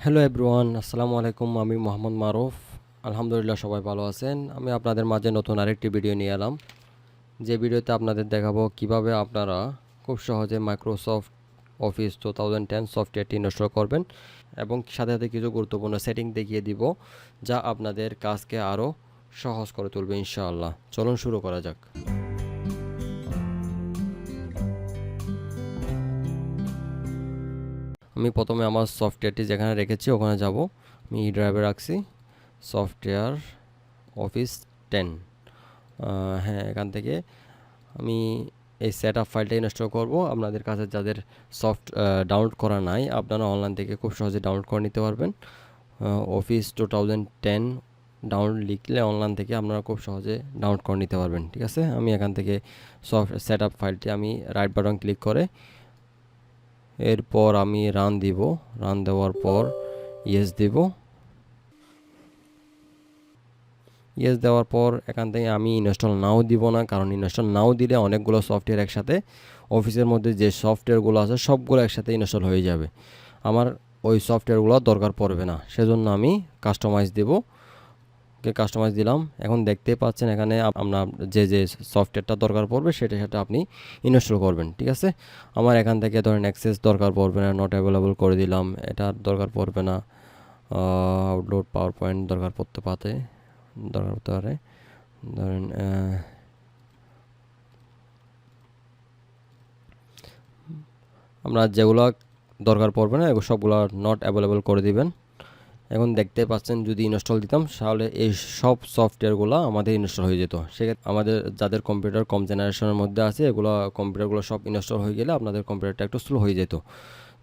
Hello everyone, আসসালামু আলাইকুম। আমি মোহাম্মদ মারুফ। আলহামদুলিল্লাহ সবাই ভালো আছেন। আমি আপনাদের মাঝে নতুন আরেকটি ভিডিও নিয়ে এলাম। যে ভিডিওতে আপনাদের দেখাবো কিভাবে আপনারা খুব সহজে মাইক্রোসফট অফিস 2010 সফটওয়্যারটি ইনস্টল করবেন এবং সাথে সাথে কিছু গুরুত্বপূর্ণ সেটিং দেখিয়ে দিব যা আপনাদের কাজকে আরও সহজ করে তুলবে ইনশাআল্লাহ। চলুন শুরু করা যাক। আমি প্রথমে আমার সফটওয়্যারটি যেখানে রেখেছি ওখানে যাব। আমি ই ড্রাইভে রাখছি সফটওয়্যার অফিস 10। হ্যাঁ, এখান থেকে আমি এই সেট আপ ফাইলটা ইনস্টল করব। আপনাদের কাছে যাদের ডাউনলোড করা নাই, আপনারা অনলাইন থেকে খুব সহজে ডাউনলোড করে নিতে পারবেন। অফিস 2010 ডাউনলোড লিখলে অনলাইন থেকে আপনারা খুব সহজে ডাউনলোড করে নিতে পারবেন। ঠিক আছে, আমি এখান থেকে সেট আপ ফাইলটি আমি রাইট বাটন ক্লিক করে এরপর আমি রান দিব। রান দেওয়ার পর ইয়েস দিব। ইয়েস দেওয়ার পর এখান থেকে আমি ইনস্টল নাও দিব না, কারণ ইনস্টল নাও দিলে অনেকগুলো সফটওয়্যার একসাথে অফিসের মধ্যে যে সফটওয়্যারগুলো আছে সবগুলো একসাথে ইনস্টল হয়ে যাবে। আমার ওই সফটওয়্যারগুলো দরকার পড়বে না, সেজন্য আমি কাস্টমাইজ দেব। কাস্টমাইজ দিলাম। এখন দেখতেই পাচ্ছেন এখানে আপনার যে যে সফটওয়্যারটা দরকার পড়বে সেটা সেটা আপনি ইনস্টল করবেন। ঠিক আছে, আমার এখান থেকে ধরেন অ্যাক্সেস দরকার পড়বে না, নট অ্যাভেলেবল করে দিলাম। এটা দরকার পড়বে না। আউটলোড পাওয়ার পয়েন্ট দরকার পড়তে পারে। ধরেন আমরা যেগুলো দরকার পড়বে না এগুলো সবগুলো নট অ্যাভেলেবল করে দিবেন। এখন দেখতে পাচ্ছেন যদি ইনস্টল দিতাম তাহলে এই সব সফটওয়্যারগুলো আমাদের ইনস্টল হয়ে যেত। সেক্ষেত্রে আমাদের যাদের কম্পিউটার কম জেনারেশনের মধ্যে আছে এগুলো কম্পিউটারগুলো সব ইনস্টল হয়ে গেলে আপনাদের কম্পিউটারটা একটু স্লো হয়ে যেত।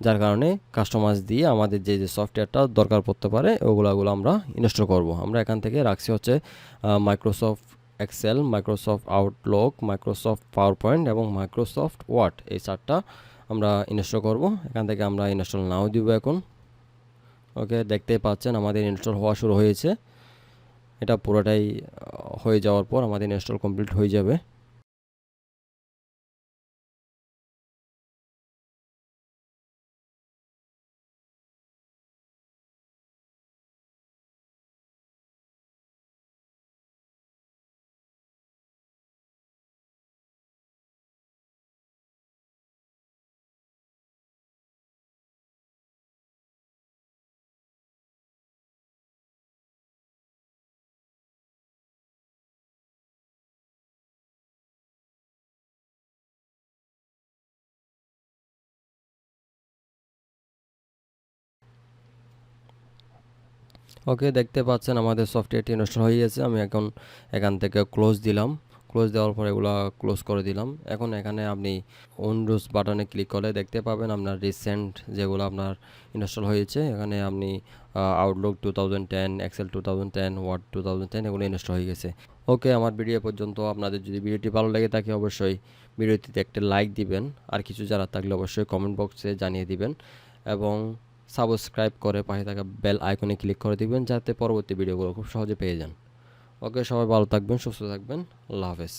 যার কারণে কাস্টমাইজ দিয়ে আমাদের যে যে সফটওয়্যারটা দরকার পড়তে পারে ওগুলো আমরা ইনস্টল করব। আমরা এখান থেকে রাখছি হচ্ছে Microsoft Excel, Microsoft Outlook, Microsoft PowerPoint এবং মাইক্রোসফট ওয়ার্ড, এই চারটা আমরা ইনস্টল করব। এখান থেকে আমরা ইনস্টল নাও দিব এখন। ওকে, দেখতেই পাচ্ছেন আমাদের ইনস্টল হওয়া শুরু হয়েছে। এটা পুরোটাই হয়ে যাওয়ার পর আমাদের ইনস্টল কমপ্লিট হয়ে যাবে। ওকে, দেখতে পাচ্ছেন আমাদের সফটওয়্যারটি ইনস্টল হয়ে গেছে। আমি এখন এখান থেকে ক্লোজ দিলাম। ক্লোজ দেওয়ার পর এগুলো ক্লোজ করে দিলাম। এখন এখানে আপনি উইন্ডোজ বাটনে ক্লিক করলে দেখতে পাবেন আপনার রিসেন্ট যেগুলো আপনার ইনস্টল হয়েছে। এখানে আপনি আউটলুক 2010, এক্সেল 2010, ওয়ার্ড 2010 এগুলো ইনস্টল হয়ে গেছে। ওকে, আমার ভিডিও পর্যন্ত। আপনাদের যদি ভিডিওটি ভালো লাগে থাকে অবশ্যই ভিডিওটিতে একটা লাইক দিবেন। আর কিছু জানার থাকলে অবশ্যই কমেন্ট বক্সে জানিয়ে দিবেন এবং সাবস্ক্রাইব করে পাশে থাকা বেল আইকনে ক্লিক করে দিবেন যাতে পরবর্তী ভিডিওগুলো খুব সহজে পেয়ে যান। ওকে, সবাই ভালো থাকবেন, সুস্থ থাকবেন। আল্লাহ হাফেজ।